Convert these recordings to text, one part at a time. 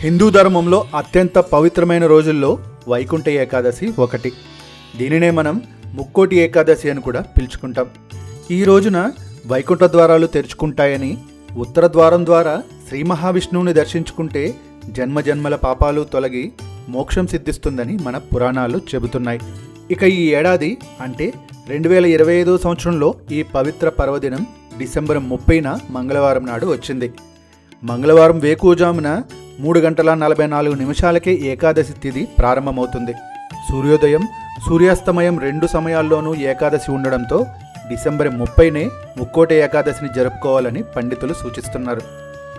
హిందూ ధర్మంలో అత్యంత పవిత్రమైన రోజుల్లో వైకుంఠ ఏకాదశి ఒకటి. దీనినే మనం ముక్కోటి ఏకాదశి అని కూడా పిలుచుకుంటాం. ఈ రోజున వైకుంఠ ద్వారాలు తెరుచుకుంటాయని, ఉత్తర ద్వారం ద్వారా శ్రీ మహావిష్ణువుని దర్శించుకుంటే జన్మజన్మల పాపాలు తొలగి మోక్షం సిద్ధిస్తుందని మన పురాణాలు చెబుతున్నాయి. ఇక ఈ ఏడాది అంటే 2025 సంవత్సరంలో ఈ పవిత్ర పర్వదినం డిసెంబర్ 30న మంగళవారం నాడు వచ్చింది. మంగళవారం వేకువజామున 3:44 ఏకాదశి తిథి ప్రారంభమవుతుంది. సూర్యోదయం, సూర్యాస్తమయం రెండు సమయాల్లోనూ ఏకాదశి ఉండడంతో డిసెంబర్ 30నే ముక్కోటి ఏకాదశిని జరుపుకోవాలని పండితులు సూచిస్తున్నారు.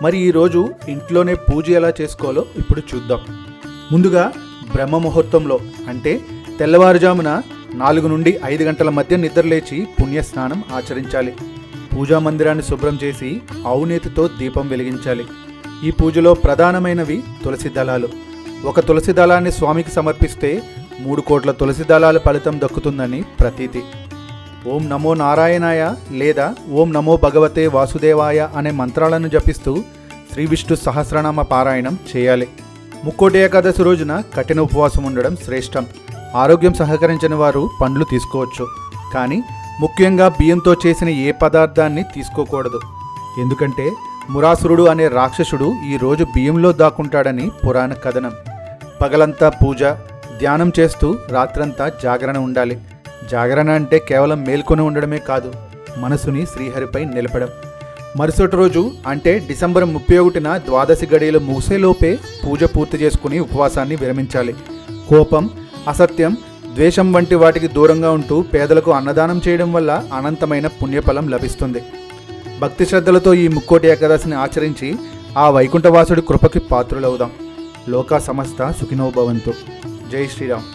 మరి ఈరోజు ఇంట్లోనే పూజ ఎలా చేసుకోవాలో ఇప్పుడు చూద్దాం. ముందుగా బ్రహ్మ ముహూర్తంలో అంటే తెల్లవారుజామున 4 నుండి 5 గంటల మధ్య నిద్రలేచి పుణ్యస్నానం ఆచరించాలి. పూజా మందిరాన్ని శుభ్రం చేసి ఆవునేతితో దీపం వెలిగించాలి. ఈ పూజలో ప్రధానమైనవి తులసి దళాలు. ఒక తులసి దళాన్ని స్వామికి సమర్పిస్తే 3 కోట్ల తులసి దళాల ఫలితం దక్కుతుందని ప్రతీతి. ఓం నమో నారాయణాయ లేదా ఓం నమో భగవతే వాసుదేవాయ అనే మంత్రాలను జపిస్తూ శ్రీ విష్ణు సహస్రనామ పారాయణం చేయాలి. ముక్కోటి ఏకాదశి రోజున కఠిన ఉపవాసం ఉండడం శ్రేష్టం. ఆరోగ్యం సహకరించని వారు పండ్లు తీసుకోవచ్చు, కానీ ముఖ్యంగా బియ్యంతో చేసిన ఏ పదార్థాన్ని తీసుకోకూడదు. ఎందుకంటే మురాసురుడు అనే రాక్షసుడు ఈరోజు బియ్యంలో దాక్కుంటాడని పురాణ కథనం. పగలంతా పూజ, ధ్యానం చేస్తూ రాత్రంతా జాగరణ ఉండాలి. జాగరణ అంటే కేవలం మేల్కొని ఉండడమే కాదు, మనసుని శ్రీహరిపై నిలపడం. మరుసటి రోజు అంటే డిసెంబర్ 31న ద్వాదశి గడియలు ముగిసేలోపే పూజ పూర్తి చేసుకుని ఉపవాసాన్ని విరమించాలి. కోపం, అసత్యం, ద్వేషం వంటి వాటికి దూరంగా ఉంటూ పేదలకు అన్నదానం చేయడం వల్ల అనంతమైన పుణ్యఫలం లభిస్తుంది. భక్తి శ్రద్ధలతో ఈ ముక్కోటి ఏకాదశిని ఆచరించి ఆ వైకుంఠవాసుడి కృపకి పాత్రులవుదాం. లోకా సమస్త సుఖినో భవంతు. జై శ్రీరామ్.